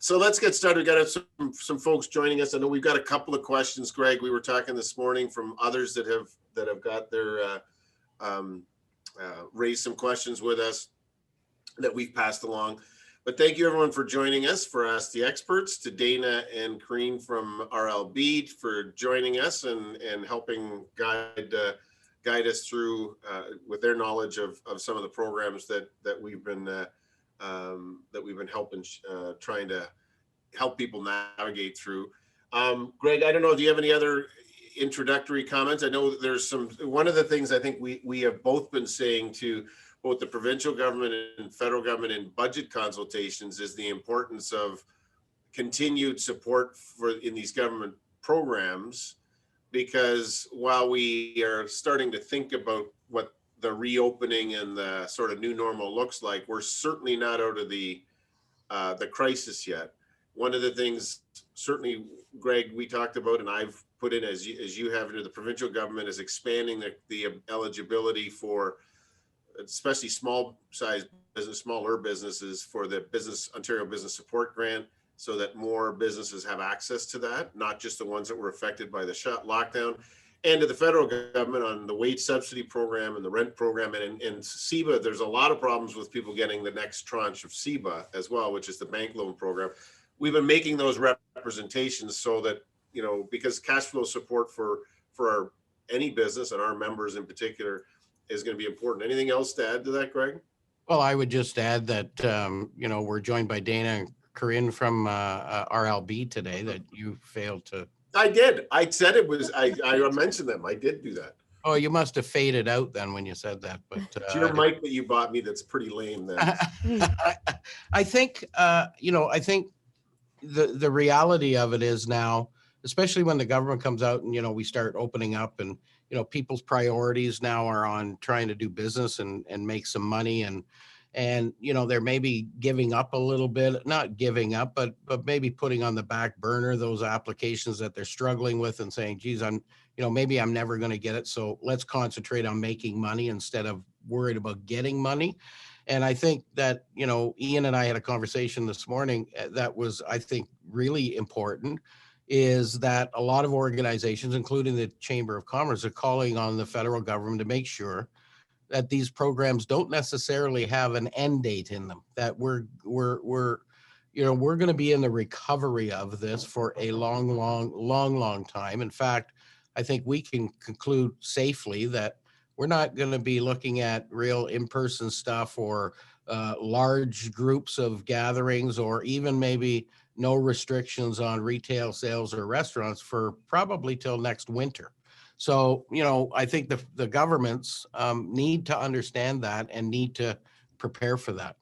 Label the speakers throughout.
Speaker 1: So let's get started. We got some folks joining us. I know we've got a couple of questions, Greg. We were talking this morning from others that have got their raised some questions with us that we've passed along. But thank you everyone for joining us for Ask the Experts, to Dana and Kareen from RLB for joining us and helping guide us through with their knowledge of some of the programs that we've been helping trying to help people navigate through. Greg, I don't know, do you have any other introductory comments? I know there's one of the things I think we have both been saying to both the provincial government and federal government in budget consultations is the importance of continued support in these government programs, because while we are starting to think about what the reopening and the sort of new normal looks like, we're certainly not out of the crisis yet. One of the things, certainly, Greg, we talked about, and I've put in as you have into the provincial government, is expanding the eligibility for especially smaller businesses for the Ontario Business Support Grant, so that more businesses have access to that, not just the ones that were affected by the lockdown. And to the federal government on the wage subsidy program and the rent program, and SERB, there's a lot of problems with people getting the next tranche of SERB as well, which is the bank loan program. We've been making those representations so that, because cash flow support for any business and our members in particular is going to be important. Anything else to add to that, Greg?
Speaker 2: Well, I would just add that, we're joined by Dana and Corinne from RLB today that you failed to.
Speaker 1: I did. I said it was, I mentioned them. I did do that.
Speaker 2: Oh, you must have faded out then when you said that. But
Speaker 1: it's your mic that you bought me that's pretty lame then.
Speaker 2: I think, I think the reality of it is now, especially when the government comes out and, we start opening up and, people's priorities now are on trying to do business and make some money and, they're maybe giving up a little bit, not giving up, but maybe putting on the back burner those applications that they're struggling with and saying, geez, maybe I'm never going to get it. So let's concentrate on making money instead of worried about getting money. And I think that, Ian and I had a conversation this morning that was, I think, really important, is that a lot of organizations, including the Chamber of Commerce, are calling on the federal government to make sure that these programs don't necessarily have an end date in them, that we're going to be in the recovery of this for a long time. In fact, I think we can conclude safely that we're not going to be looking at real in-person stuff or large groups of gatherings, or even maybe no restrictions on retail sales or restaurants for probably till next winter. So, I think the governments need to understand that and need to prepare for that.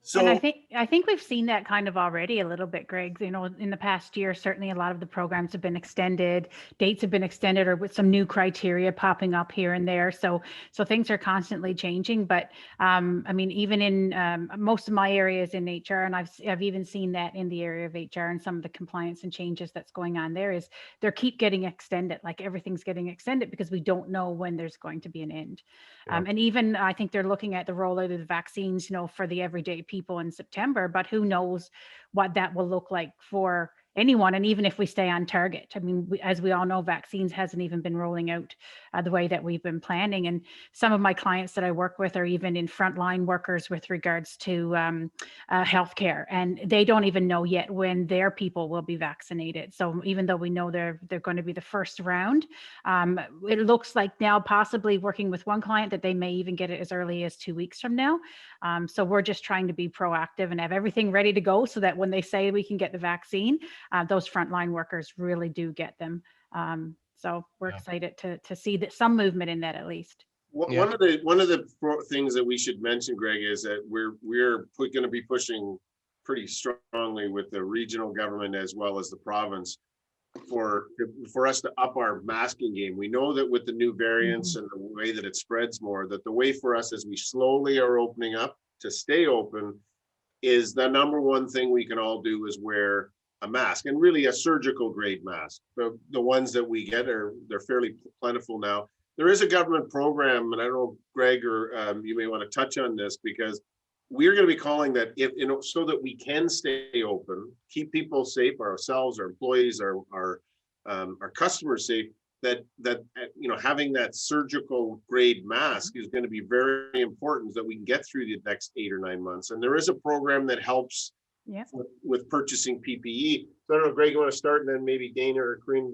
Speaker 3: So, and I think we've seen that kind of already a little bit, Greg. In the past year, certainly a lot of the programs have been extended, dates have been extended, or with some new criteria popping up here and there. So things are constantly changing. But even in most of my areas in HR, and I've even seen that in the area of HR and some of the compliance and changes that's going on there, is they keep getting extended. Like everything's getting extended because we don't know when there's going to be an end. Yeah. And even I think they're looking at the rollout of the vaccines, for the everyday people in September, but who knows what that will look like for anyone. And even if we stay on target, as we all know, vaccines hasn't even been rolling out the way that we've been planning. And some of my clients that I work with are even in frontline workers with regards to healthcare, and they don't even know yet when their people will be vaccinated. So even though we know they're going to be the first round, it looks like now possibly working with one client that they may even get it as early as 2 weeks from now. So we're just trying to be proactive and have everything ready to go so that when they say we can get the vaccine, those frontline workers really do get them. So we're excited to see that some movement in that at least.
Speaker 1: One of the things that we should mention, Greg, is that we're going to be pushing pretty strongly with the regional government as well as the province for us to up our masking game. We know that with the new variants and the way that it spreads more, that the way for us as we slowly are opening up to stay open is the number one thing we can all do is wear a mask, and really a surgical grade mask. The ones that we get they're fairly plentiful now. There is a government program, and I don't know, Greg, or you may want to touch on this, because we're going to be calling that, if so that we can stay open, keep people safe, ourselves, our employees, our customers safe. That having that surgical grade mask is going to be very important, that we can get through the next 8 or 9 months. And there is a program that helps with purchasing PPE. So I don't know, Greg, you want to start, and then maybe Dana or Corinne.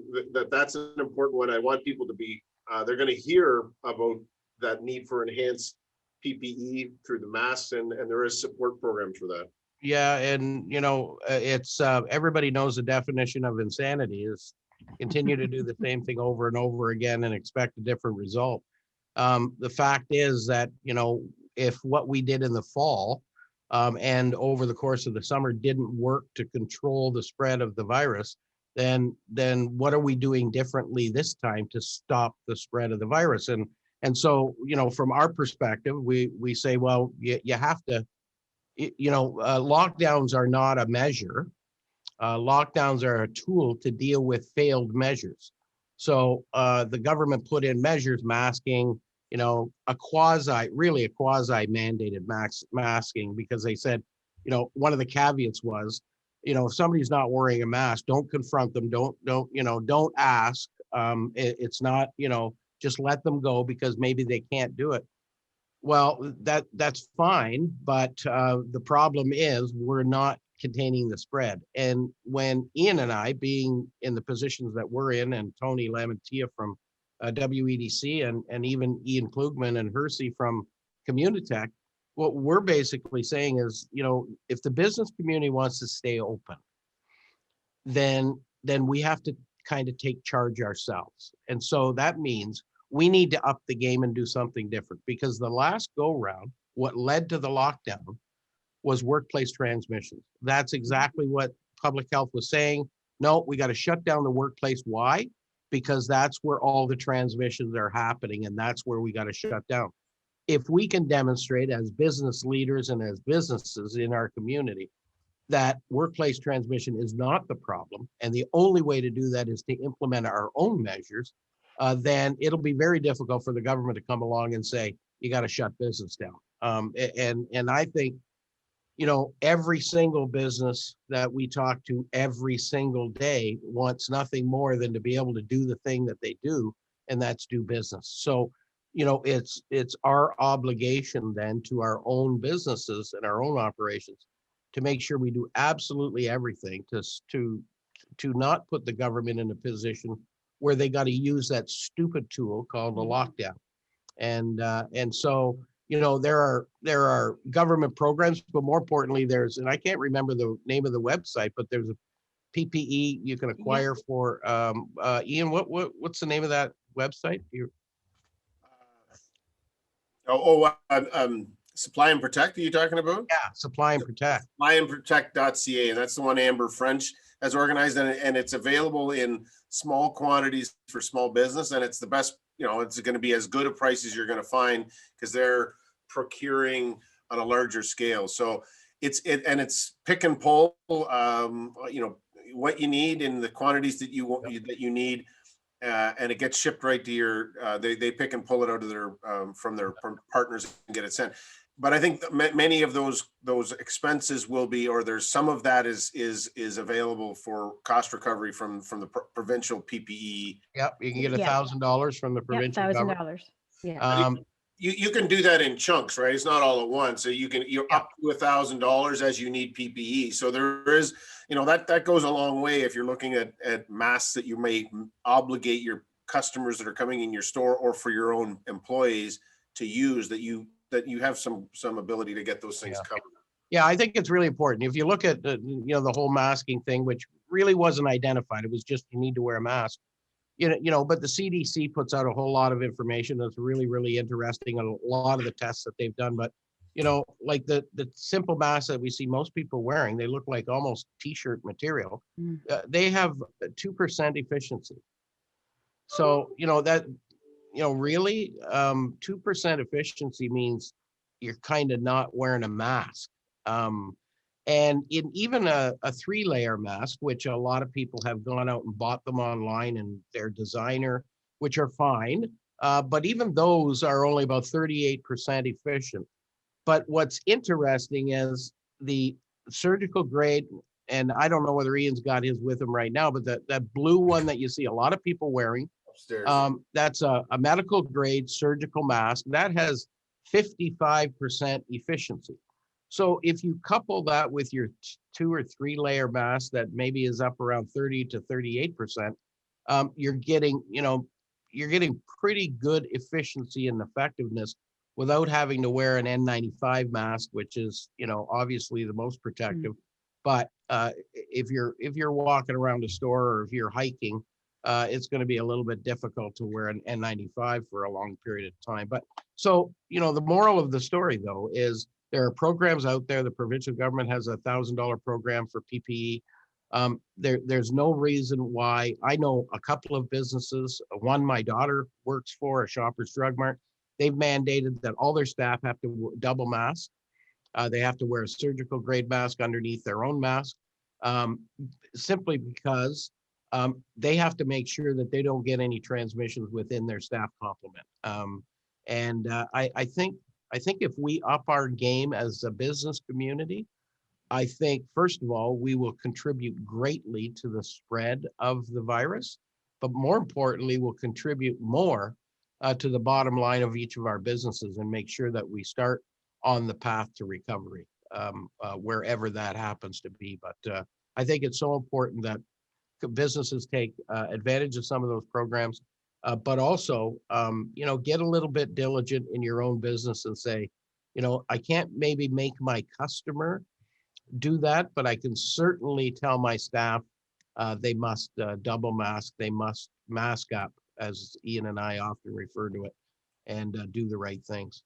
Speaker 1: That's an important one. I want people to be, they're going to hear about that need for enhanced PPE through the masks, and there is support programs for that.
Speaker 2: Yeah, and it's everybody knows the definition of insanity is continue to do the same thing over and over again and expect a different result. The fact is that if what we did in the fall and over the course of the summer didn't work to control the spread of the virus, then what are we doing differently this time to stop the spread of the virus? And so from our perspective, we say, well, you have to. Lockdowns are not a measure. Lockdowns are a tool to deal with failed measures. So the government put in measures, masking, a quasi mandated masking, because they said, one of the caveats was, if somebody's not wearing a mask, don't confront them, don't ask. It's not, just let them go because maybe they can't do it. Well, that's fine, but the problem is we're not containing the spread. And when Ian and I, being in the positions that we're in, and Tony Lamantia from WEDC, and even Ian Klugman and Hersey from Communitech, what we're basically saying is, if the business community wants to stay open, then we have to kind of take charge ourselves. And so that means we need to up the game and do something different, because the last go round, what led to the lockdown was workplace transmissions. That's exactly what public health was saying. No, we got to shut down the workplace. Why? Because that's where all the transmissions are happening, and that's where we got to shut down. If we can demonstrate as business leaders and as businesses in our community that workplace transmission is not the problem, and the only way to do that is to implement our own measures, then it'll be very difficult for the government to come along and say, you got to shut business down. And I think, every single business that we talk to every single day wants nothing more than to be able to do the thing that they do, and that's do business. So, it's our obligation then to our own businesses and our own operations to make sure we do absolutely everything to not put the government in a position where they got to use that stupid tool called a lockdown. And so, there are government programs, but more importantly, and I can't remember the name of the website, but there's a PPE you can acquire for, Ian, what's the name of that website?
Speaker 1: Supply and Protect, are you talking about?
Speaker 2: Yeah, Supply and Protect.
Speaker 1: Supplyandprotect.ca, and that's the one Amber French has organized, and it's available in small quantities for small business, and it's the best, it's going to be as good a price as you're going to find, because they're procuring on a larger scale. So it's pick and pull, what you need in the quantities that you need. And it gets shipped right to your, they pick and pull it out of their, from their partners and get it sent. But I think many of those expenses will be, or there's some of that is available for cost recovery from the provincial PPE.
Speaker 2: Yep, you can get $1,000 from the provincial government.
Speaker 3: $1,000.
Speaker 1: You can do that in chunks, right? It's not all at once. So you're up to $1,000 as you need PPE. So there is, that goes a long way if you're looking at masks that you may obligate your customers that are coming in your store, or for your own employees to use, that you have some ability to get those things covered.
Speaker 2: Yeah, I think it's really important. If you look at the whole masking thing, which really wasn't identified, it was just you need to wear a mask. But the CDC puts out a whole lot of information that's really, really interesting, and a lot of the tests that they've done. But like the simple masks that we see most people wearing, they look like almost t-shirt material. They have 2% efficiency. So really 2% efficiency means you're kind of not wearing a mask. And in even a 3-layer mask, which a lot of people have gone out and bought them online, and they're designer, which are fine. But even those are only about 38% efficient. But what's interesting is the surgical grade, and I don't know whether Ian's got his with him right now, but that blue one that you see a lot of people wearing,
Speaker 1: Upstairs.
Speaker 2: that's a medical grade surgical mask that has 55% efficiency. So if you couple that with your 2 or 3 layer mask that maybe is up around 30 to 38%, you're getting, you're getting pretty good efficiency and effectiveness without having to wear an N95 mask, which is, obviously the most protective. But if you're walking around a store or if you're hiking, it's going to be a little bit difficult to wear an N95 for a long period of time. But so, the moral of the story, though, is there are programs out there. The provincial government has a $1,000 program for PPE. There's no reason why. I know a couple of businesses, one my daughter works for, a Shoppers Drug Mart. They've mandated that all their staff have to double mask. They have to wear a surgical grade mask underneath their own mask, simply because they have to make sure that they don't get any transmissions within their staff complement. I think if we up our game as a business community, I think, first of all, we will contribute greatly to the spread of the virus, but more importantly, we'll contribute more to the bottom line of each of our businesses and make sure that we start on the path to recovery, wherever that happens to be. But I think it's so important that businesses take advantage of some of those programs, but also, get a little bit diligent in your own business and say, I can't maybe make my customer do that, but I can certainly tell my staff they must double mask, they must mask up, as Ian and I often refer to it, and do the right things.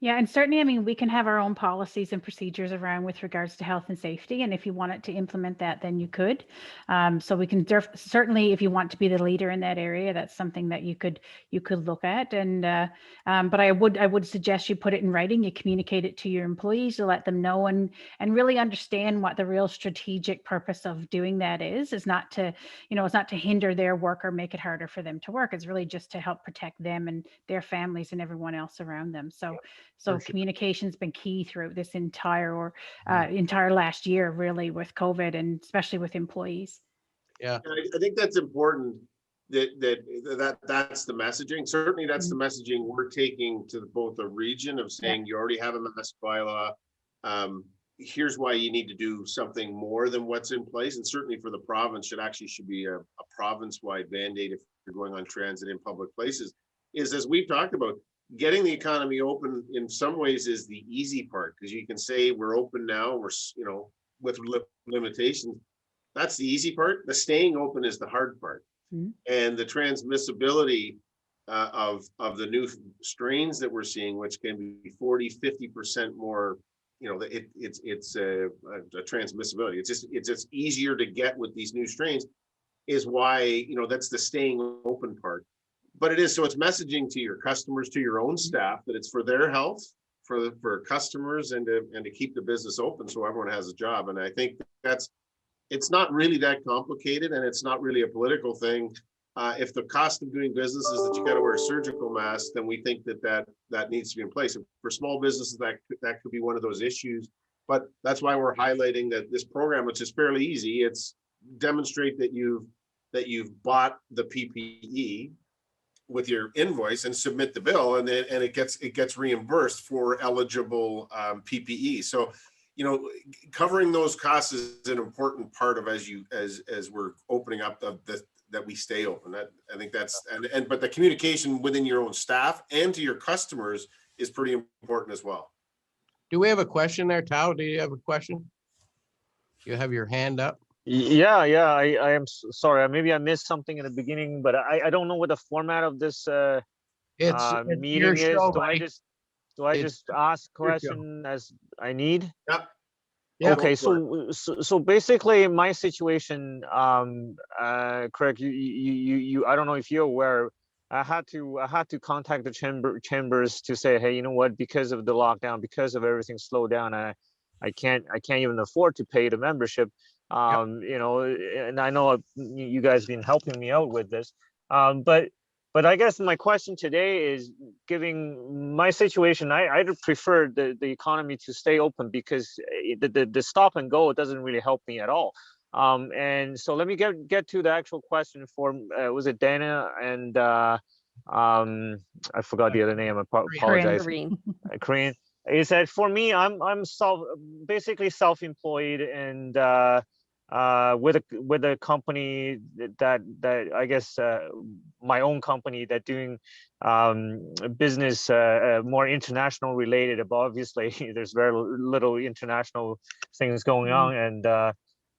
Speaker 3: Yeah, and certainly, I mean, we can have our own policies and procedures around with regards to health and safety. And if you wanted to implement that, then you could. So we can certainly, if you want to be the leader in that area, that's something that you could look at. And but I would suggest you put it in writing. You communicate it to your employees to let them know and really understand what the real strategic purpose of doing that is. Is not to, it's not to hinder their work or make it harder for them to work. It's really just to help protect them and their families and everyone else around them. So communication's been key throughout this entire last year, really, with COVID, and especially with employees.
Speaker 2: Yeah,
Speaker 1: I think that's important. That's the messaging. Certainly, that's the messaging we're taking to both the region of saying you already have a mask bylaw. Here's why you need to do something more than what's in place, and certainly for the province, should be a province-wide mandate if you're going on transit in public places. Is, as we've talked about, getting the economy open in some ways is the easy part, because you can say we're open now, we're with limitations. That's the easy part. The staying open is the hard part. And the transmissibility of the new strains that we're seeing, which can be 40-50% more, it's a transmissibility. It's just easier to get with these new strains, is why, that's the staying open part. But it is, so it's messaging to your customers, to your own staff, that it's for their health, for customers, and to keep the business open so everyone has a job. And I think it's not really that complicated, and it's not really a political thing. If the cost of doing business is that you got to wear a surgical mask, then we think that needs to be in place. And for small businesses, that could be one of those issues. But that's why we're highlighting that this program, which is fairly easy, it's demonstrate that you've bought the PPE with your invoice and submit the bill, and it gets reimbursed for eligible PPE. So, covering those costs is an important part of as we're opening up that we stay open. That I think that's but the communication within your own staff and to your customers is pretty important as well.
Speaker 2: Do we have a question there, Tao? Do you have a question? You have your hand up.
Speaker 4: Yeah, I am sorry. Maybe I missed something in the beginning, but I don't know what the format of this
Speaker 2: It's
Speaker 4: meeting
Speaker 2: your
Speaker 4: is.
Speaker 2: show,
Speaker 4: Do I just ask question as I need?
Speaker 1: Yep.
Speaker 2: Yeah.
Speaker 4: Okay, so basically my situation, Craig, you I don't know if you're aware, I had to contact the chambers to say, hey, you know what, because of the lockdown, because of everything slowed down, I can't even afford to pay the membership. And I know you guys been helping me out with this, but But I guess my question today is, giving my situation, I'd prefer the economy to stay open, because the stop and go doesn't really help me at all. And so let me get to the actual question for, was it Dana and I forgot the other name, I apologize. Korean. Is that for me, I'm basically self-employed, and with a company that I guess my own company that doing business more international related, but obviously there's very little international things going on, and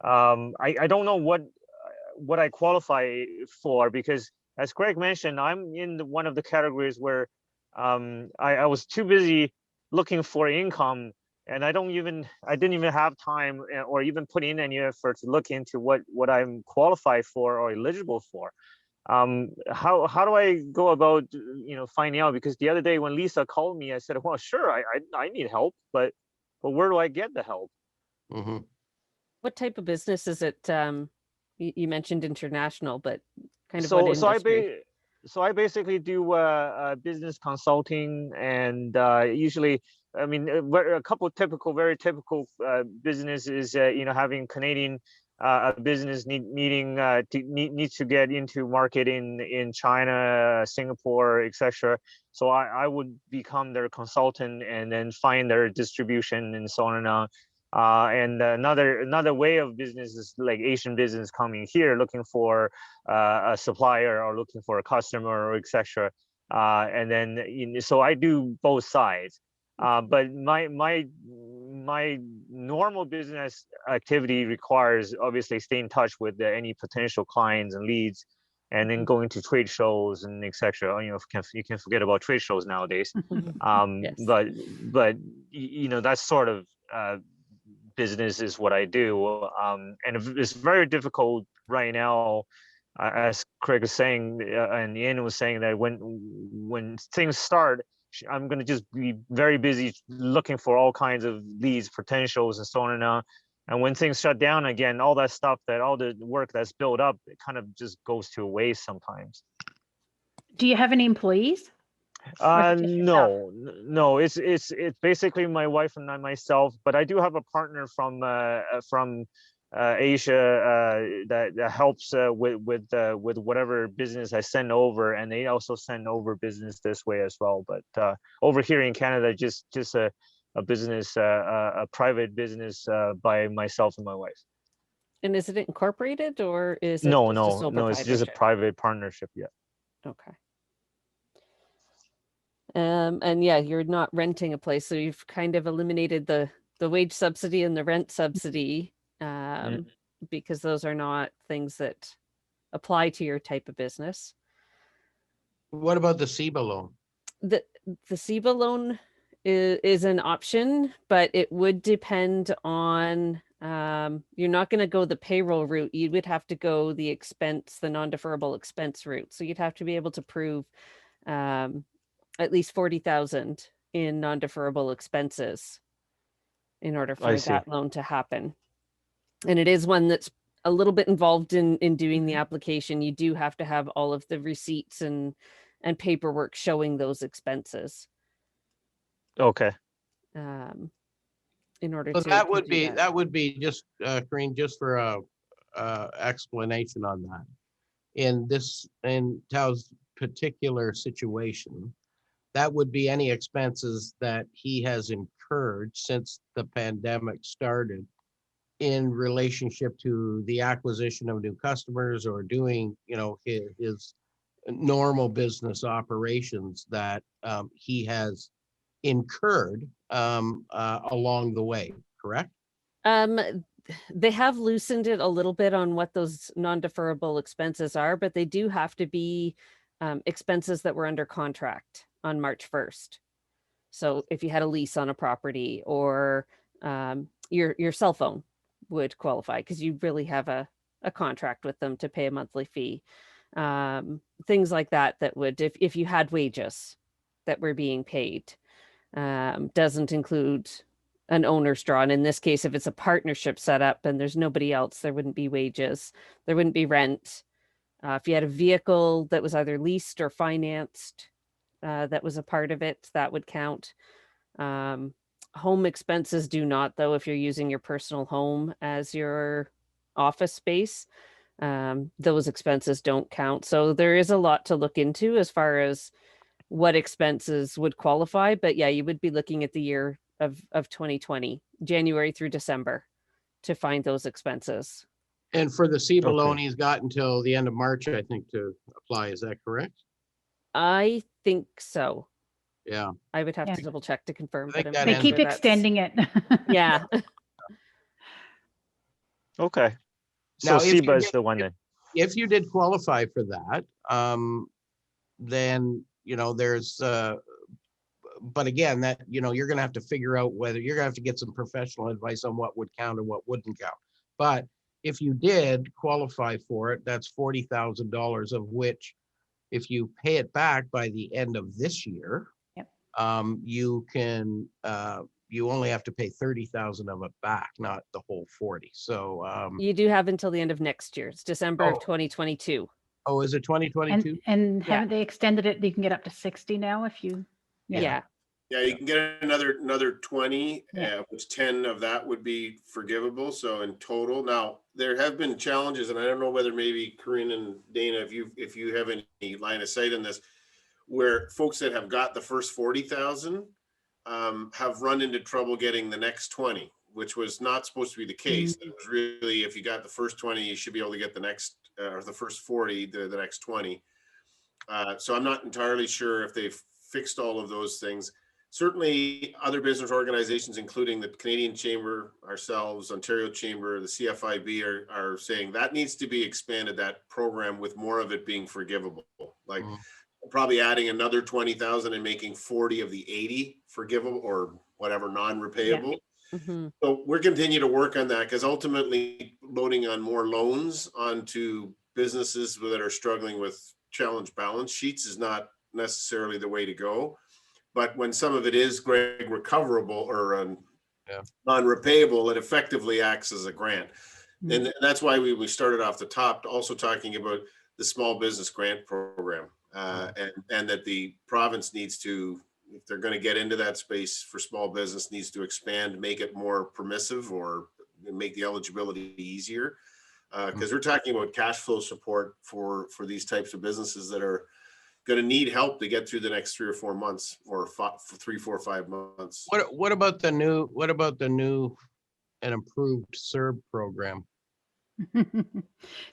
Speaker 4: I don't know what I qualify for, because as Craig mentioned, I'm in one of the categories where I was too busy looking for income, and I didn't even have time or even put in any effort to look into what I'm qualified for or eligible for. How do I go about finding out? Because the other day when Lisa called me, I said, well, sure, I need help, but where do I get the help?
Speaker 2: Mm-hmm.
Speaker 5: What type of business is it? You mentioned international, but kind of
Speaker 4: So
Speaker 5: what industry?
Speaker 4: So I basically do business consulting, and usually, I mean, a couple of very typical business is having Canadian business needs to get into market in China, Singapore, etc. So I would become their consultant and then find their distribution and so on and on. And another way of business is like Asian business coming here looking for a supplier or looking for a customer, or etc. And then so I do both sides. But my normal business activity requires obviously stay in touch with any potential clients and leads, and then going to trade shows and etc. You can forget about trade shows nowadays.
Speaker 5: Yes.
Speaker 4: But that's sort of business is what I do, and it's very difficult right now, as Craig was saying, and Ian was saying, that when things start, I'm going to just be very busy looking for all kinds of leads, potentials, and so on and on. And when things shut down again, all that stuff, all the work that's built up, it kind of just goes to waste sometimes.
Speaker 3: Do you have any employees?
Speaker 4: No, it's basically my wife and myself, but I do have a partner from Asia that helps with whatever business I send over, and they also send over business this way as well. But over here in Canada, just a business, a private business by myself and my wife.
Speaker 5: And is it incorporated, or is it
Speaker 4: No,
Speaker 5: just a sole
Speaker 4: it's just a
Speaker 5: proprietorship?
Speaker 4: private partnership. Yeah.
Speaker 5: Okay. And yeah, you're not renting a place, so you've kind of eliminated the wage subsidy and the rent subsidy, because those are not things that apply to your type of business.
Speaker 2: What about the SERB loan?
Speaker 5: The SERB loan is an option, but it would depend on, you're not going to go the payroll route. You would have to go the non-deferrable expense route. So you'd have to be able to prove at least 40,000 in non-deferrable expenses in order for that loan to happen. And it is one that's a little bit involved in doing the application. You do have to have all of the receipts and paperwork showing those expenses.
Speaker 2: Okay.
Speaker 5: In order
Speaker 2: so
Speaker 5: to
Speaker 2: that would be
Speaker 5: that.
Speaker 2: that would be just Karine, just for a explanation on that. In Tao's particular situation, that would be any expenses that he has incurred since the pandemic started in relationship to the acquisition of new customers or doing, his normal business operations that he has incurred along the way, correct?
Speaker 5: They have loosened it a little bit on what those non-deferrable expenses are, but they do have to be expenses that were under contract on March 1st. So if you had a lease on a property, or your cell phone would qualify because you really have a contract with them to pay a monthly fee. Things like that would, if you had wages that were being paid, doesn't include an owner's draw. And in this case, if it's a partnership set up and there's nobody else, there wouldn't be wages, there wouldn't be rent. If you had a vehicle that was either leased or financed, that was a part of it, that would count. Home expenses do not, though, if you're using your personal home as your office space. Those expenses don't count. So there is a lot to look into as far as what expenses would qualify. But yeah, you would be looking at the year of 2020, January through December, to find those expenses.
Speaker 2: And for the SEBA
Speaker 4: Okay.
Speaker 2: loan, he's got until the end of March, I think, to apply. Is that correct?
Speaker 5: I think so.
Speaker 2: Yeah.
Speaker 5: I would have
Speaker 3: Yeah.
Speaker 5: to double check to confirm.
Speaker 2: I think
Speaker 5: But
Speaker 2: that
Speaker 5: I'm
Speaker 3: They
Speaker 2: ends
Speaker 3: keep
Speaker 5: sure that's-
Speaker 3: extending it.
Speaker 5: Yeah.
Speaker 4: Okay.
Speaker 2: Now,
Speaker 4: So
Speaker 2: if you
Speaker 4: SEBA is
Speaker 2: did-
Speaker 4: the one then.
Speaker 2: If you did qualify for that, then, there's, but again, that, you're gonna have to figure out whether you're gonna have to get some professional advice on what would count and what wouldn't count. But if you did qualify for it, that's $40,000, of which, if you pay it back by the end of this year,
Speaker 3: Yep.
Speaker 2: you can, you only have to pay 30,000 of it back, not the whole 40. So,
Speaker 5: You do have until the end of next year. It's December
Speaker 2: Oh.
Speaker 5: of 2022.
Speaker 2: oh, is it 2022?
Speaker 3: And
Speaker 5: Yeah.
Speaker 3: haven't they extended it? You can get up to 60 now if you,
Speaker 5: Yeah.
Speaker 1: Yeah, you can get another 20,
Speaker 3: Yeah.
Speaker 1: which 10 of that would be forgivable. So in total, now there have been challenges, and I don't know whether maybe Corinne and Dana, if you have any line of sight on this, where folks that have got the first 40,000 have run into trouble getting the next 20, which was not supposed to be the case. It was really, if you got the first 20, you should be able to get the next, or the first 40, the next 20. So I'm not entirely sure if they've fixed all of those things. Certainly other business organizations, including the Canadian Chamber, ourselves, Ontario Chamber, the CFIB are saying that needs to be expanded, that program, with more of it being forgivable. Like probably adding another 20,000 and making 40 of the 80 forgivable or whatever, non-repayable.
Speaker 5: Mhm.
Speaker 1: So we're continuing to work on that, because ultimately loading on more loans onto businesses that are struggling with challenged balance sheets is not necessarily the way to go. But when some of it is, Greg, recoverable or non-repayable, it effectively acts as a grant. And that's why we started off the top also talking about the small business grant program, and that the province needs to, if they're going to get into that space for small business, needs to expand, make it more permissive, or make the eligibility easier. Because we're talking about cash flow support for these types of businesses that are going to need help to get through the next 3 or 4 months, or 3, 4, 5 months.
Speaker 2: What about the new and improved SERB program?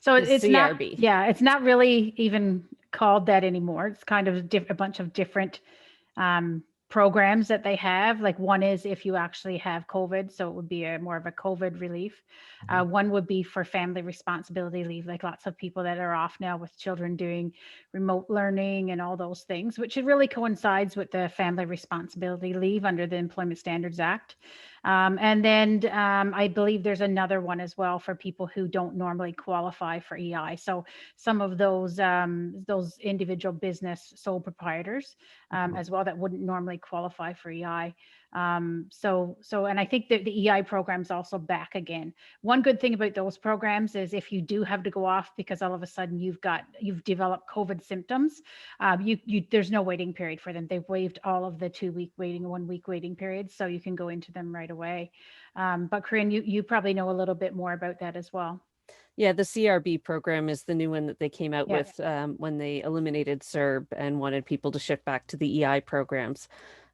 Speaker 3: So
Speaker 5: The
Speaker 3: it's not,
Speaker 5: CRB.
Speaker 3: yeah, it's not really even called that anymore. It's kind of a bunch of different programs that they have. Like one is if you actually have COVID, so it would be more of a COVID relief. One would be for family responsibility leave, like lots of people that are off now with children doing remote learning and all those things, which it really coincides with the family responsibility leave under the Employment Standards Act. And then I believe there's another one as well for people who don't normally qualify for EI. So some of those individual business sole proprietors as well that wouldn't normally qualify for EI. And I think that the EI program is also back again. One good thing about those programs is if you do have to go off because all of a sudden you've developed COVID symptoms, there's no waiting period for them. They've waived all of the 2-week waiting, 1-week waiting periods, so you can go into them right away. But Corinne, you probably know a little bit more about that as well.
Speaker 5: Yeah, the CRB program is the new one that they came out
Speaker 3: Yeah.
Speaker 5: with when they eliminated SERB and wanted people to shift back to the EI programs.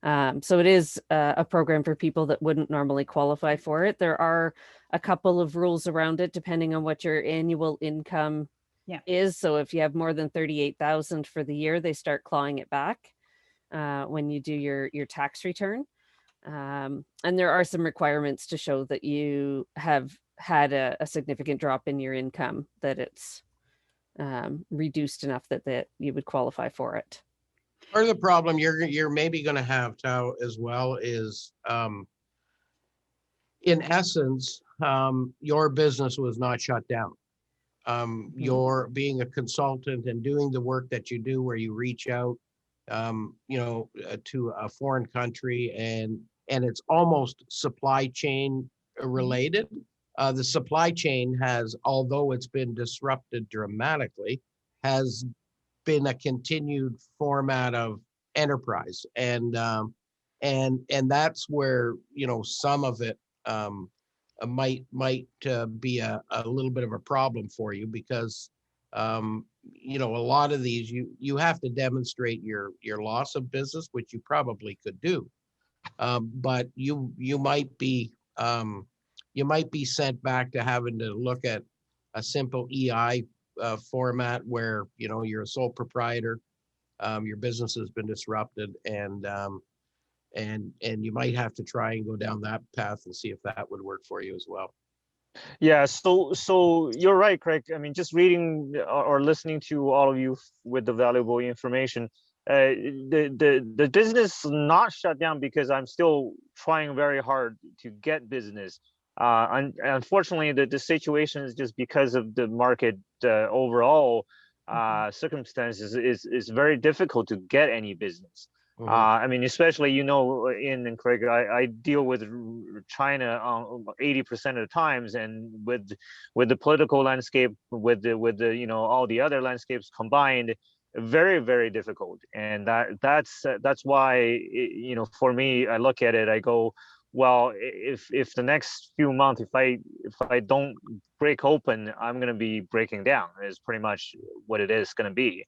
Speaker 5: So it is a program for people that wouldn't normally qualify for it. There are a couple of rules around it depending on what your annual income is. So if you have more than 38,000 for the year, they start clawing it back when you do your tax return. And there are some requirements to show that you have had a significant drop in your income, that it's reduced enough that you would qualify for it.
Speaker 2: Part of the problem you're maybe going to have, Tao, as well is, in essence, your business was not shut down. You're being a consultant and doing the work that you do, where you reach out, to a foreign country, and it's almost supply chain related. The supply chain has, although it's been disrupted dramatically, has been a continued format of enterprise, and that's where, you know, some of it might be a little bit of a problem for you, because you know, a lot of these you have to demonstrate your loss of business, which you probably could do, but you might be sent back to having to look at a simple EI format where, you know, you're a sole proprietor, your business has been disrupted, and you might have to try and go down that path and see if that would work for you as well.
Speaker 4: Yeah, so you're right, Craig. I mean, just reading or listening to all of you with the valuable information, the business is not shut down because I'm still trying very hard to get business. Unfortunately, the situation is just because of the market overall circumstances is very difficult to get any business. I mean, especially, you know, in Craig, I deal with China 80% of the times, and with the political landscape, with the you know, all the other landscapes combined, very, very difficult. And that's why, you know, for me, I look at it, I go, well, if the next few months, if I don't break open, I'm going to be breaking down, is pretty much what it is going to be.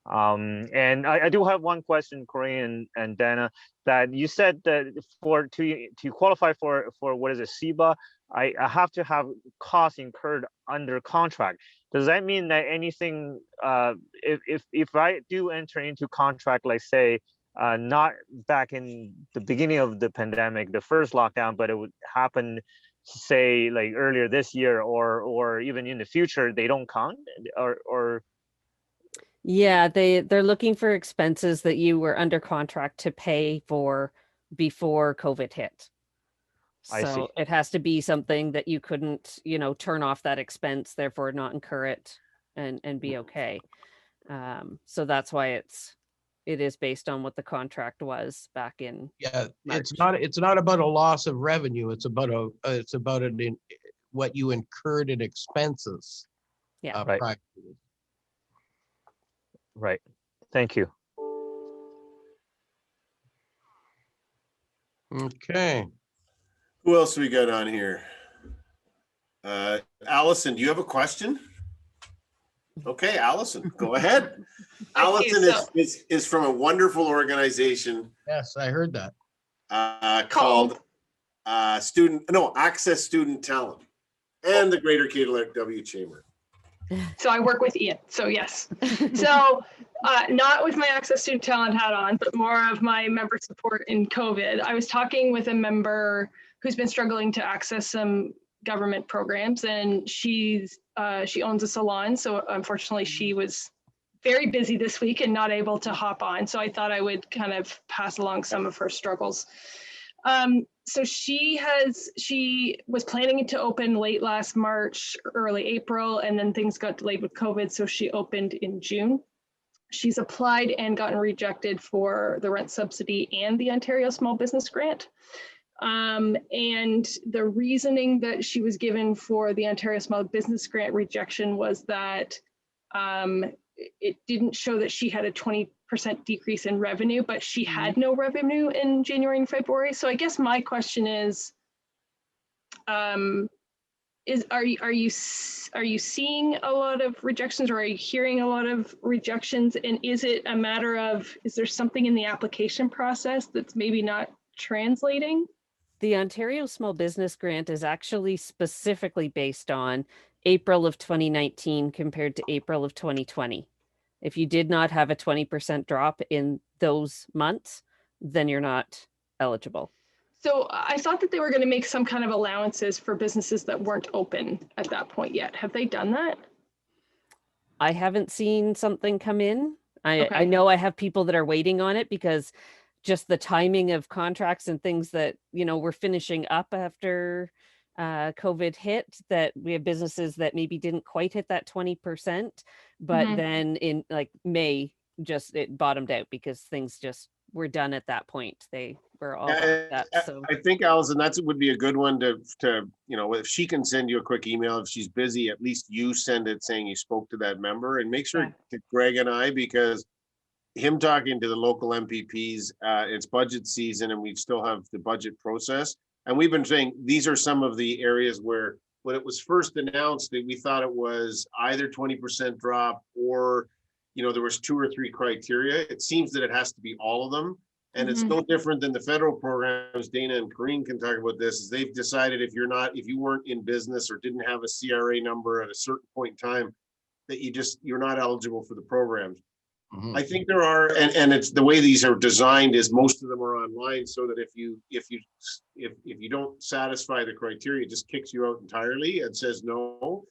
Speaker 4: And I do have one question, Corinne and Dana, that you said that to qualify for what is a SERB, I have to have costs incurred under contract. Does that mean that anything, if I do enter into contract, like say, not back in the beginning of the pandemic, the first lockdown, but it would happen, say, like earlier this year, or even in the future, they don't count, or
Speaker 5: Yeah, they're looking for expenses that you were under contract to pay for before COVID hit.
Speaker 4: I see.
Speaker 5: So it has to be something that you couldn't, you know, turn off that expense, therefore not incur it and be okay. So that's why it is based on what the contract was back in.
Speaker 2: Yeah,
Speaker 5: March.
Speaker 2: it's not about a loss of revenue. It's about what you incurred in expenses.
Speaker 5: Yeah.
Speaker 4: Right.
Speaker 2: prior.
Speaker 4: Right. Thank you.
Speaker 2: Okay.
Speaker 1: Who else we got on here? Allison, do you have a question? Okay, Allison, go ahead. Allison is from a wonderful organization
Speaker 2: Yes, I heard that.
Speaker 1: called Access Student Talent and the Greater KW Chamber.
Speaker 6: So I work with Ian. So yes. So not with my Access Student Talent hat on, but more of my member support in COVID. I was talking with a member who's been struggling to access some government programs, and she owns a salon. So unfortunately, she was very busy this week and not able to hop on. So I thought I would kind of pass along some of her struggles. So she was planning to open late last March, early April, and then things got delayed with COVID. So she opened in June. She's applied and gotten rejected for the rent subsidy and the Ontario Small Business Grant. And the reasoning that she was given for the Ontario Small Business Grant rejection was that it didn't show that she had a 20% decrease in revenue, but she had no revenue in January and February. So I guess my question is are you seeing a lot of rejections, or are you hearing a lot of rejections? And is it a matter of, is there something in the application process that's maybe not translating?
Speaker 5: The Ontario Small Business Grant is actually specifically based on April of 2019 compared to April of 2020. If you did not have a 20% drop in those months, then you're not eligible.
Speaker 6: So I thought that they were going to make some kind of allowances for businesses that weren't open at that point yet. Have they done that?
Speaker 5: I haven't seen something come in. I
Speaker 6: Okay.
Speaker 5: know I have people that are waiting on it because just the timing of contracts and things that, you know, we're finishing up after COVID hit, that we have businesses that maybe didn't quite hit that 20%, but then in like May, just it bottomed out because things just were done at that point. They were all
Speaker 1: Yeah,
Speaker 5: locked up. So
Speaker 1: I think Allison, would be a good one to, if she can send you a quick email, if she's busy, at least you send it saying you spoke to that member, and make sure
Speaker 3: Yeah.
Speaker 1: to Greg and I, because him talking to the local MPPs, it's budget season and we still have the budget process. And we've been saying, these are some of the areas where when it was first announced that we thought it was either 20% drop or, there was 2 or 3 criteria. It seems that it has to be all of them. And it's no different than the federal programs. Dana and Karine can talk about this, is they've decided if you weren't in business or didn't have a CRA number at a certain point in time, that you're not eligible for the programs.
Speaker 2: Mhm.
Speaker 1: I think there are, and it's the way these are designed is most of them are online, so that if you don't satisfy the criteria, it just kicks you out entirely and says no.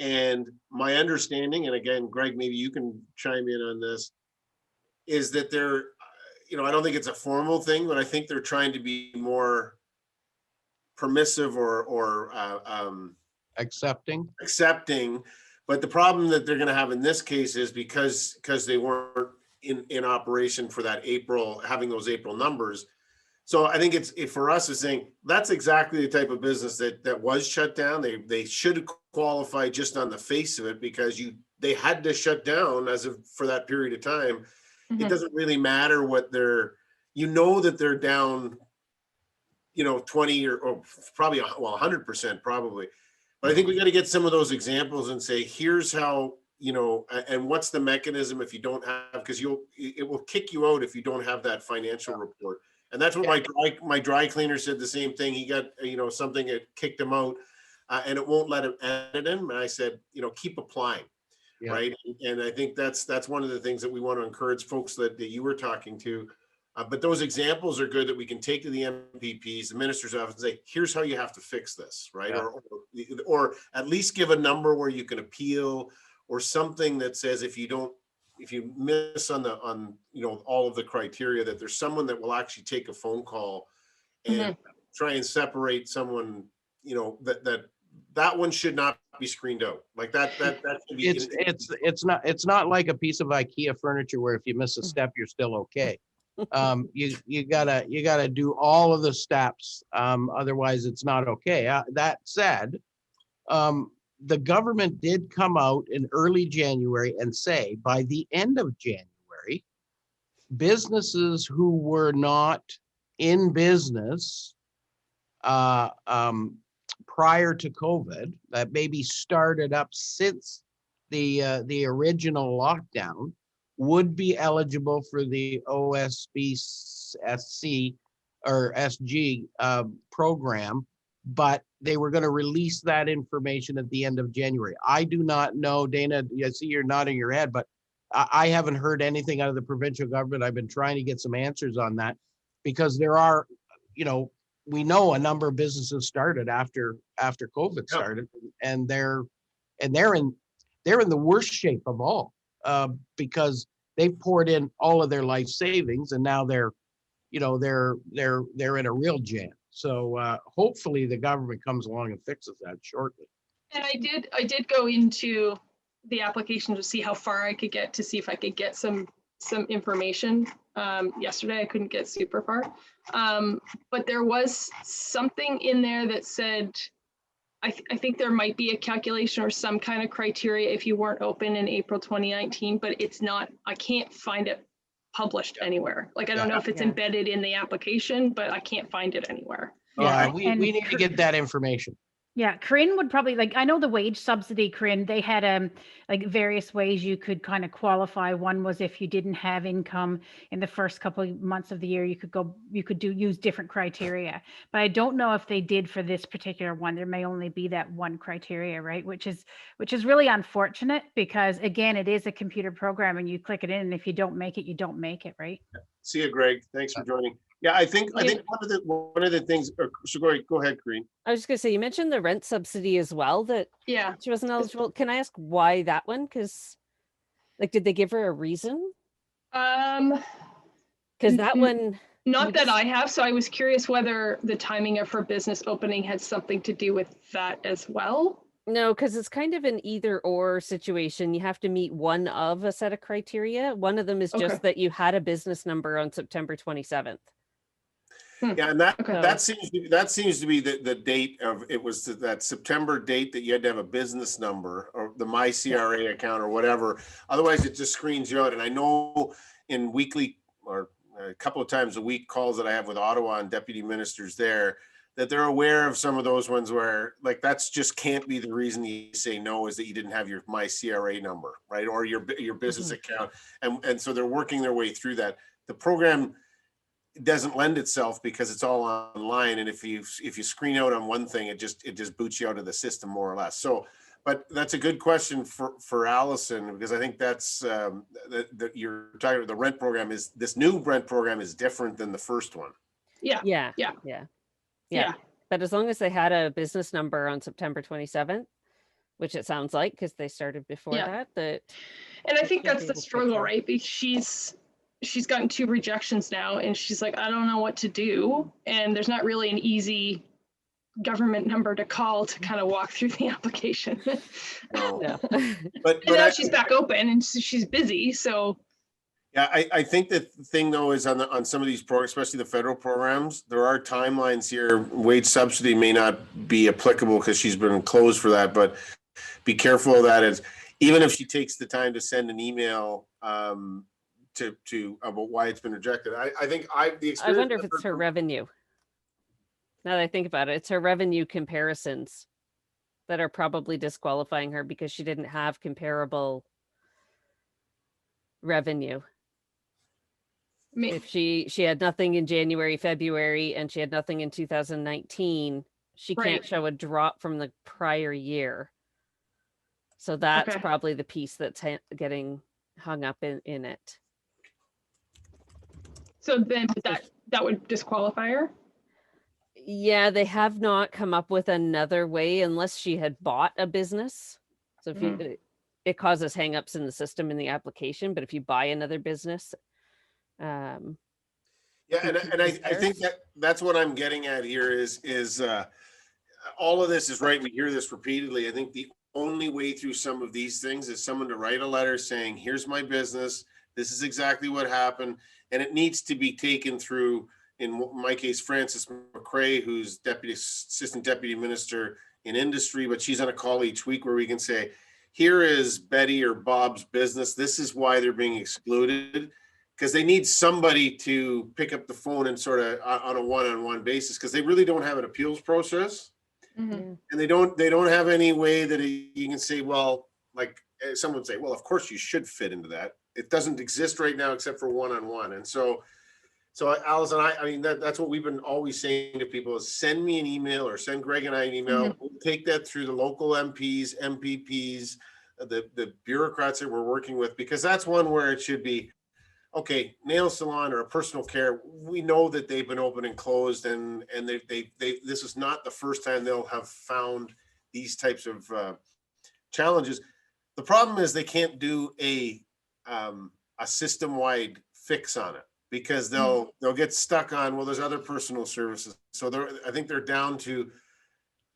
Speaker 1: And my understanding, and again, Greg, maybe you can chime in on this, is that they're, I don't think it's a formal thing, but I think they're trying to be more permissive or
Speaker 2: Accepting.
Speaker 1: accepting. But the problem that they're going to have in this case is because they weren't in operation for that April, having those April numbers. So I think it's for us is saying that's exactly the type of business that was shut down. They should qualify just on the face of it, because they had to shut down for that period of time. It doesn't really matter what that they're down, 20 or probably 100% probably. But I think we got to get some of those examples and say, here's how, and what's the mechanism if you don't have, because it will kick you out if you don't have that financial report. And that's what my dry cleaner said the same thing. He got, something that kicked him out and it won't let him edit him. And I said, keep applying.
Speaker 2: Yeah.
Speaker 1: Right. And I think that's one of the things that we want to encourage folks that you were talking to. But those examples are good that we can take to the MPPs, the minister's office, and say, here's how you have to fix this, right?
Speaker 2: Yeah.
Speaker 1: Or at least give a number where you can appeal, or something that says if you miss on all of the criteria, that there's someone that will actually take a phone call and try and separate someone, that one should not be screened out like that. That should be.
Speaker 2: It's not like a piece of IKEA furniture where if you miss a step, you're still okay. You gotta do all of the steps. Otherwise it's not okay. That said, the government did come out in early January and say by the end of January, businesses who were not in business prior to COVID, that maybe started up since the original lockdown, would be eligible for the OSBSC or SG program, but they were going to release that information at the end of January. I do not know, Dana, I see you're nodding your head, but I haven't heard anything out of the provincial government. I've been trying to get some answers on that, because there are, we know a number of businesses started after COVID started, and they're in the worst shape of all, because they've poured in all of their life savings, and now they're in a real jam. So hopefully the government comes along and fixes that shortly.
Speaker 6: And I did go into the application to see how far I could get, to see if I could get some information. Yesterday I couldn't get super far, but there was something in there that said, I think there might be a calculation or some kind of criteria if you weren't open in April 2019, but it's not, I can't find it published anywhere. Like, I don't know if it's embedded in the application, but I can't find it anywhere.
Speaker 2: We need to get that information.
Speaker 3: Yeah, Corinne would probably, like, I know the wage subsidy, Corinne, they had like various ways you could kind of qualify. One was if you didn't have income in the first couple of months of the year, you could use different criteria. But I don't know if they did for this particular one. There may only be that one criteria, right? Which is really unfortunate, because again, it is a computer program and you click it in, and if you don't make it, you don't make it, right?
Speaker 1: See you, Greg. Thanks for joining. Yeah, I think one of the things. So go ahead, Karine.
Speaker 5: I was just gonna say, you mentioned the rent subsidy as well, that she wasn't eligible. Can I ask why that one? Because, like, did they give her a reason? Because that one.
Speaker 6: Not that I have. So I was curious whether the timing of her business opening had something to do with that as well.
Speaker 5: No, because it's kind of an either or situation. You have to meet one of a set of criteria. One of them is
Speaker 6: Okay.
Speaker 5: just that you had a business number on September 27th.
Speaker 1: Yeah, and that
Speaker 6: Okay.
Speaker 1: that seems to be the date of it was that September date that you had to have a business number or the My CRA account or whatever. Otherwise, it just screens you out. And I know in weekly or a couple of times a week calls that I have with Ottawa and deputy ministers there, that they're aware of some of those ones where like that's just can't be the reason you say no is that you didn't have your My CRA number, right, or your business account, and so they're working their way through that. The program doesn't lend itself because it's all online, and if you screen out on one thing, it just boots you out of the system more or less. So, but that's a good question for Allison, because I think that's that you're talking about the rent program is this new rent program is different than the first one.
Speaker 6: Yeah.
Speaker 5: But as long as they had a business number on September 27th, which it sounds like because they started before
Speaker 6: Yeah.
Speaker 5: that.
Speaker 6: And I
Speaker 5: They
Speaker 6: think
Speaker 5: should
Speaker 6: that's
Speaker 5: be
Speaker 6: the
Speaker 5: able to
Speaker 6: struggle,
Speaker 5: tell.
Speaker 6: right? Because she's gotten 2 rejections now, and she's like, I don't know what to do. And there's not really an easy government number to call to kind of walk through the application.
Speaker 1: No.
Speaker 5: Yeah.
Speaker 1: But
Speaker 6: And now she's back open and she's busy. So
Speaker 1: yeah, I think that the thing though is on some of these programs, especially the federal programs, there are timelines here. Wage subsidy may not be applicable because she's been closed for that, but be careful of that. Is even if she takes the time to send an email to about why it's been rejected. I think the experience.
Speaker 5: I wonder if it's her revenue. Now that I think about it, it's her revenue comparisons that are probably disqualifying her because she didn't have comparable revenue. If she had nothing in January, February, and she had nothing in 2019, she
Speaker 6: Right.
Speaker 5: can't show a drop from the prior year. So that's
Speaker 6: Okay.
Speaker 5: probably the piece that's getting hung up in it.
Speaker 6: so then that would disqualify her.
Speaker 5: Yeah, they have not come up with another way unless she had bought a business. So if you, it causes hangups in the system in the application, but if you buy another business,
Speaker 1: Yeah, and I think that's what I'm getting at here is all of this is right. We hear this repeatedly. I think the only way through some of these things is someone to write a letter saying, here's my business. This is exactly what happened. And it needs to be taken through, in my case, Frances McCrae, who's assistant deputy minister in industry, but she's on a call each week where we can say, here is Betty or Bob's business. This is why they're being excluded. Because they need somebody to pick up the phone and sort of on a one-on-one basis, because they really don't have an appeals process, and they don't have any way that you can say, well, like someone would say, well, of course you should fit into that. It doesn't exist right now except for one-on-one. And so Allison, I mean that's what we've been always saying to people is send me an email or send Greg and I an email. We'll take that through the local MPs, MPPs, the bureaucrats that we're working with, because that's one where it should be. Okay, nail salon or a personal care, we know that they've been open and closed, and they this is not the first time they'll have found these types of challenges. The problem is they can't do a system-wide fix on it, because they'll get stuck on, well, there's other personal services. So I think they're down to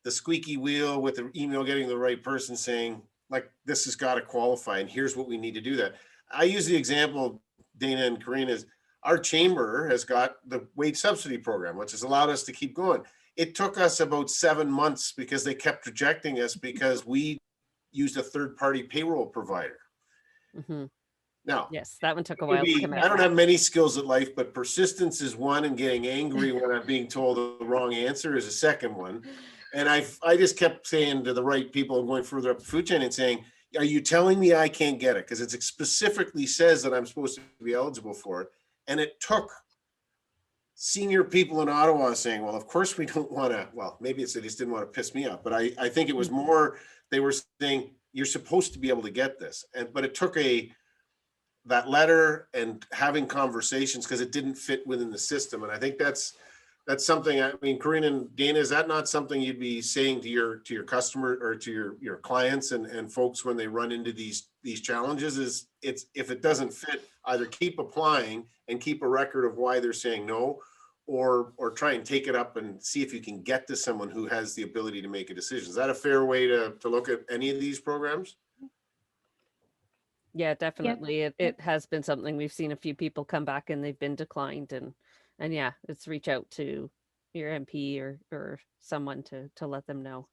Speaker 1: the squeaky wheel with the email getting the right person saying, like, this has got to qualify, and here's what we need to do that. I use the example, Dana and Karina, is our chamber has got the wage subsidy program, which has allowed us to keep going. It took us about 7 months because they kept rejecting us because we used a third-party payroll provider. Now,
Speaker 5: yes, that one took a while to come out.
Speaker 1: I don't have many skills at life, but persistence is one, and getting angry when I'm being told the wrong answer is a second one. And I just kept saying to the right people and going further up the food chain and saying, are you telling me I can't get it? Because it specifically says that I'm supposed to be eligible for it. And it took senior people in Ottawa saying, well, of course we don't want to, well, maybe it's they just didn't want to piss me off, but I think it was more, they were saying, you're supposed to be able to get this. But it took that letter and having conversations because it didn't fit within the system. And I think that's something, I mean, Karina and Dana, is that not something you'd be saying to your customer or to your clients and folks when they run into these challenges? Is it's, if it doesn't fit, either keep applying and keep a record of why they're saying no, or try and take it up and see if you can get to someone who has the ability to make a decision. Is that a fair way to look at any of these programs?
Speaker 5: Yeah, definitely. It has been something we've seen a few people come back and they've been declined, and yeah, it's reach out to your MP or someone to let them know.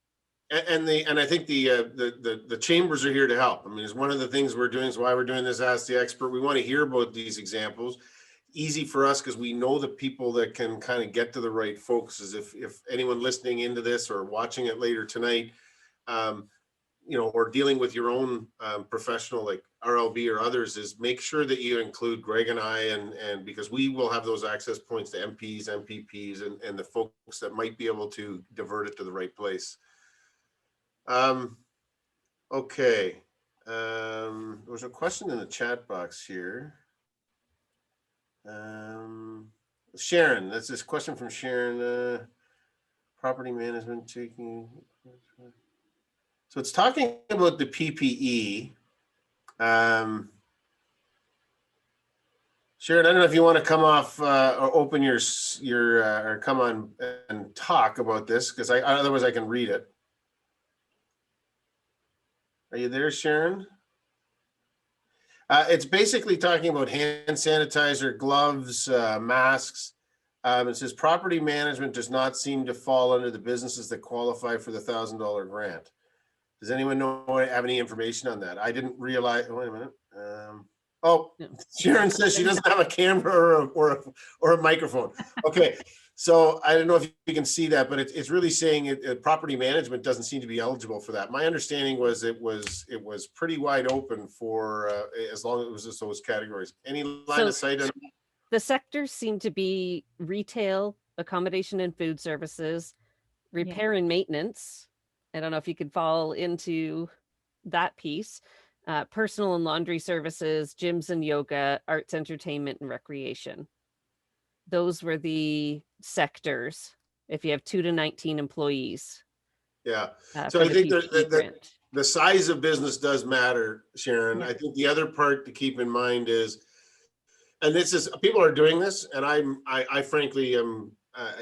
Speaker 1: And I think the chambers are here to help. I mean, it's one of the things we're doing, is why we're doing this Ask the Expert. We want to hear about these examples. Easy for us because we know the people that can kind of get to the right folks. Is if anyone listening into this or watching it later tonight, you know, or dealing with your own professional like RLB or others, is make sure that you include Greg and I, and because we will have those access points to MPs, MPPs, and the folks that might be able to divert it to the right place. Okay. There was a question in the chat box here. Sharon, that's this question from Sharon. Property management taking. So it's talking about the PPE. Sharon, I don't know if you want to come off or open your or come on and talk about this, because otherwise I can read it. Are you there, Sharon? It's basically talking about hand sanitizer, gloves, masks. It says property management does not seem to fall under the businesses that qualify for the $1,000 grant. Does anyone have any information on that? I didn't realize. Wait a minute. Sharon says she doesn't have a camera or a microphone. Okay, so I don't know if you can see that, but it's really saying property management doesn't seem to be eligible for that. My understanding was it was pretty wide open for as long as it was just those categories. Any line of sight on
Speaker 5: the sectors seem to be retail, accommodation and food services, repair and maintenance. I don't know if you could fall into that piece. Personal and laundry services, gyms and yoga, arts, entertainment, and recreation. Those were the sectors if you have 2 to 19 employees.
Speaker 1: Yeah. So I think the size of business does matter, Sharon. I think the other part to keep in mind is, and this is, people are doing this, and I frankly am,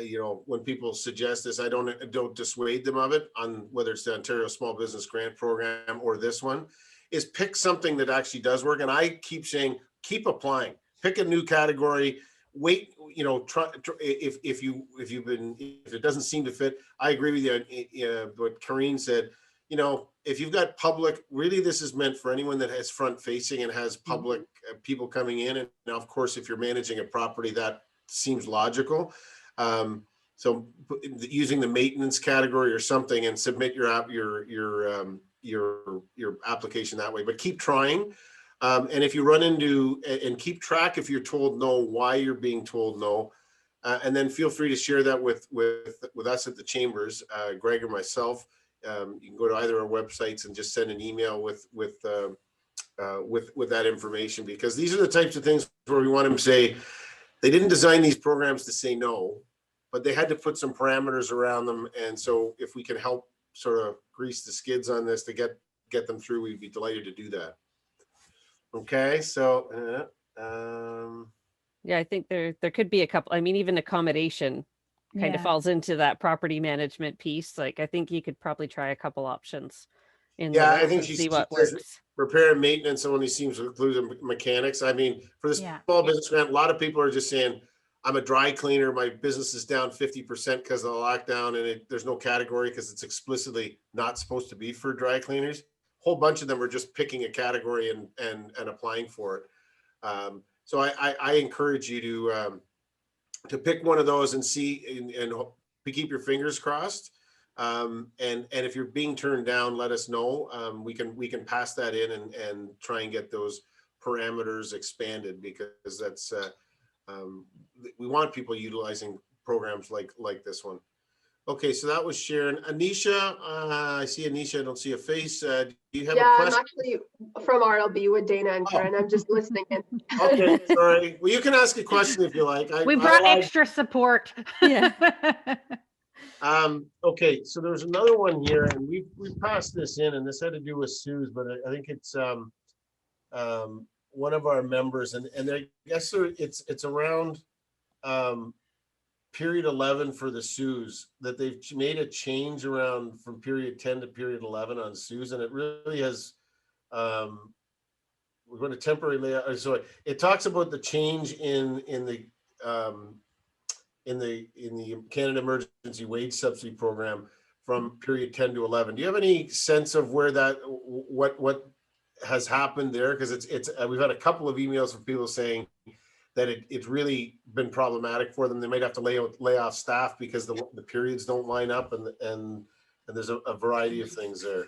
Speaker 1: you know, when people suggest this, I don't dissuade them of it, on whether it's the Ontario Small Business Grant Program or this one, is pick something that actually does work. And I keep saying, keep applying, pick a new category, wait, you know, try if it doesn't seem to fit. I agree with you, what Karine said. You know, if you've got public, really this is meant for anyone that has front facing and has public people coming in. And now, of course, if you're managing a property, that seems logical. So using the maintenance category or something, and submit your application that way, but keep trying. And if you run into, and keep track if you're told no, why you're being told no, and then feel free to share that with us at the chambers, Greg or myself. You can go to either our websites and just send an email with that information, because these are the types of things where we want them to say, they didn't design these programs to say no, but they had to put some parameters around them. And so if we can help sort of grease the skids on this to get them through, we'd be delighted to do that. Okay, so
Speaker 5: yeah, I think there could be a couple. I mean, even accommodation kind of falls into that property management piece. Like, I think you could probably try a couple options in
Speaker 1: I think she
Speaker 5: see what
Speaker 1: says
Speaker 5: works.
Speaker 1: Repair and maintenance only seems to include the mechanics. I mean, for the small business grant, a lot of people are just saying, I'm a dry cleaner, my business is down 50% because of the lockdown, and there's no category because it's explicitly not supposed to be for dry cleaners. A whole bunch of them are just picking a category and applying for it. So I encourage you to pick one of those and see, and keep your fingers crossed. And if you're being turned down, let us know. We can pass that in and try and get those parameters expanded, because that's we want people utilizing programs like this one. Okay, so that was Sharon. Anisha, I see Anisha, I don't see a face. Do you have a question?
Speaker 7: I'm actually from RLB with Dana and Karen. I'm just listening in.
Speaker 1: Okay, sorry. Well, you can ask a question if you like.
Speaker 3: We brought extra support.
Speaker 5: Yeah.
Speaker 1: Okay, so there's another one here, and we passed this in, and this had to do with Sue's, but I think it's one of our members, and I guess it's around period 11 for the SUs, that they've made a change around from period 10 to period 11 on SUs, and it really has, we're going to temporarily, so it talks about the change in the Canada Emergency Wage Subsidy Program from period 10 to 11. Do you have any sense of where that, what has happened there? Because it's we've had a couple of emails from people saying that it's really been problematic for them. They might have to lay off staff because the periods don't line up, and there's a variety of things there.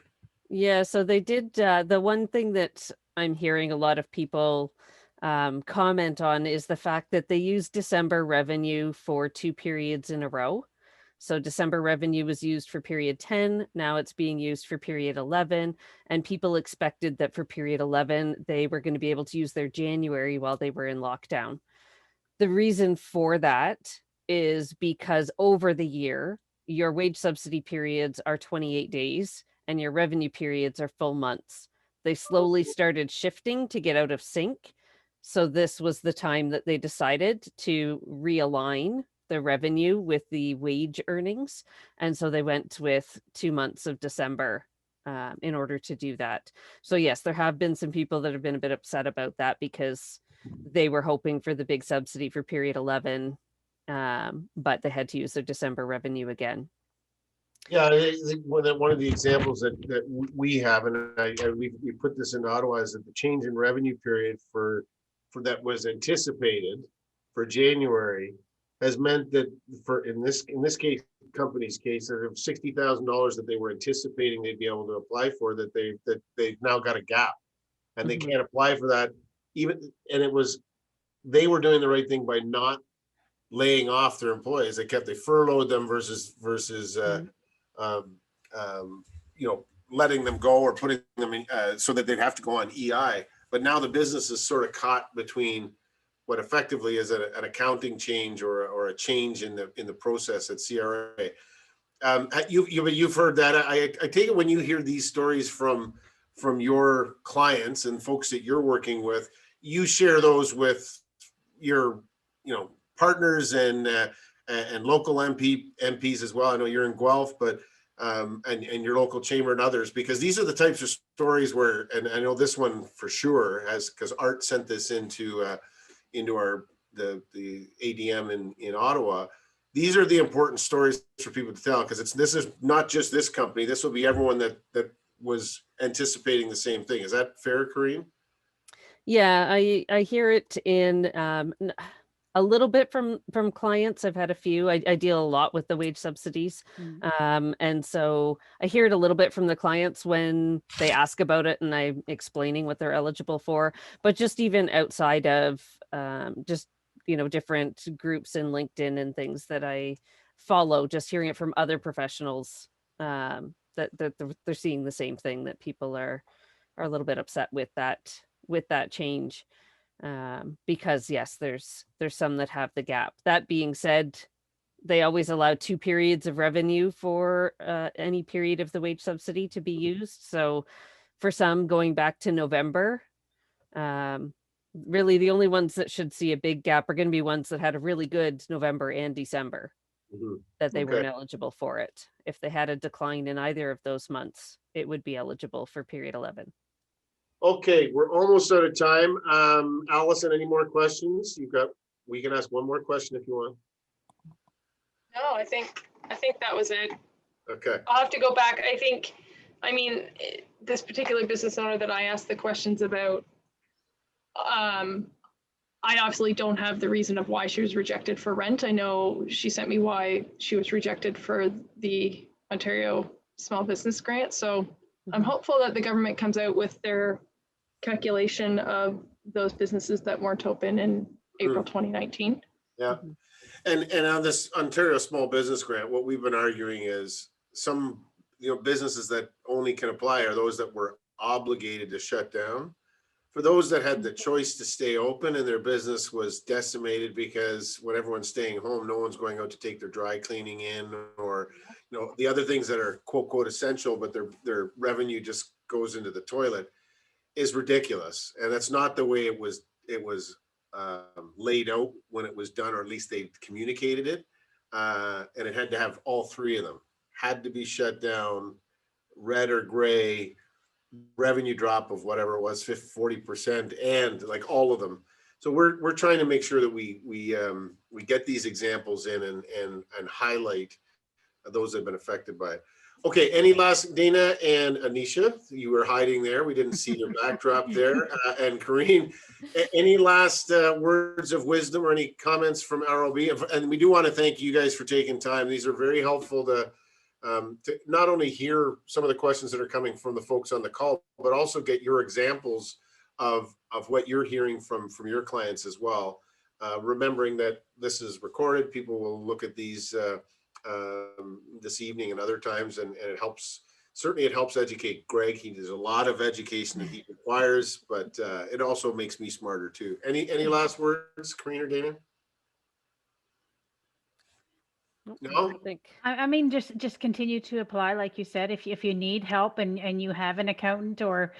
Speaker 5: Yeah, so they did, the one thing that I'm hearing a lot of people comment on is the fact that they used December revenue for 2 periods in a row. So December revenue was used for period 10, now it's being used for period 11, and people expected that for period 11, they were going to be able to use their January while they were in lockdown. The reason for that is because over the year, your wage subsidy periods are 28 days and your revenue periods are full months. They slowly started shifting to get out of sync. So this was the time that they decided to realign the revenue with the wage earnings. And so they went with 2 months of December in order to do that. So yes, there have been some people that have been a bit upset about that because they were hoping for the big subsidy for period 11, but they had to use their December revenue again.
Speaker 1: Yeah, I think one of the examples that we have, and we put this into Ottawa, is that the change in revenue period for that was anticipated for January has meant that for in this case, company's case, there are $60,000 that they were anticipating they'd be able to apply for, that they've now got a gap, and they can't apply for that even. And they were doing the right thing by not laying off their employees. They furloughed them versus letting them go or putting them in so that they'd have to go on EI. But now the business is sort of caught between what effectively is an accounting change or a change in the process at CRA. You've heard that. I take it when you hear these stories from your clients and folks that you're working with, you share those with your partners and local MPs as well. I know you're in Guelph, but and your local chamber and others, because these are the types of stories where, and I know this one for sure has, because Art sent this into the ADM in Ottawa. These are the important stories for people to tell, because this is not just this company. This will be everyone that was anticipating the same thing. Is that fair, Corinne?
Speaker 5: Yeah, I hear it in a little bit from clients. I've had a few. I deal a lot with the wage subsidies. And so I hear it a little bit from the clients when they ask about it and I'm explaining what they're eligible for. But just even outside of different groups in LinkedIn and things that I follow, just hearing it from other professionals that they're seeing the same thing, that people are a little bit upset with that change. Because yes, there's some that have the gap. That being said, they always allow 2 periods of revenue for any period of the wage subsidy to be used. So for some, going back to November, really the only ones that should see a big gap are going to be ones that had a really good November and December, that they weren't eligible for it. If they had a decline in either of those months, it would be eligible for period 11.
Speaker 1: Okay, we're almost out of time. Allison, any more questions? We can ask one more question if you want.
Speaker 6: No, I think that was it.
Speaker 1: Okay.
Speaker 6: I'll have to go back. This particular business owner that I asked the questions about, I obviously don't have the reason of why she was rejected for rent. I know she sent me why she was rejected for the Ontario Small Business Grant. So I'm hopeful that the government comes out with their calculation of those businesses that weren't open in April 2019.
Speaker 1: Yeah. And on this Ontario Small Business Grant, what we've been arguing is some businesses that only can apply are those that were obligated to shut down. For those that had the choice to stay open and their business was decimated because when everyone's staying home, no one's going out to take their dry cleaning in, or the other things that are quote essential, but their revenue just goes into the toilet, is ridiculous. And that's not the way it was laid out when it was done, or at least they communicated it. and it had to have all three of them, had to be shut down, red or gray, revenue drop of whatever it was, 40%, and like all of them. So we're trying to make sure that we get these examples in and highlight those that have been affected by it. Okay, any last, Dana and Anisha, you were hiding there. We didn't see your backdrop there. And Corinne, any last words of wisdom or any comments from RLB? And we do want to thank you guys for taking time. These are very helpful to not only hear some of the questions that are coming from the folks on the call, but also get your examples of what you're hearing from your clients as well. Remembering that this is recorded, people will look at these this evening and other times, and it helps. Certainly, it helps educate Greg. He does a lot of education that he requires, but it also makes me smarter too. Any last words, Corinne or Dana? No.
Speaker 5: I think.
Speaker 3: I mean, just continue to apply, like you said. If you need help and you have an accountant or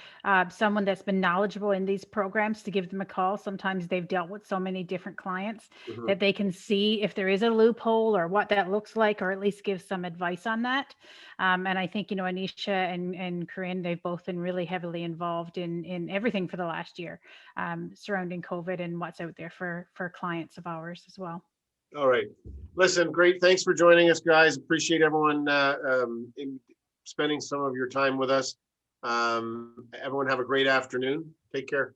Speaker 3: someone that's been knowledgeable in these programs, to give them a call. Sometimes they've dealt with so many different clients that they can see if there is a loophole or what that looks like, or at least give some advice on that. And I think, Anisha and Corinne, they've both been really heavily involved in everything for the last year surrounding COVID and what's out there for clients of ours as well.
Speaker 1: All right. Listen, great. Thanks for joining us, guys. Appreciate everyone spending some of your time with us. Everyone have a great afternoon. Take care.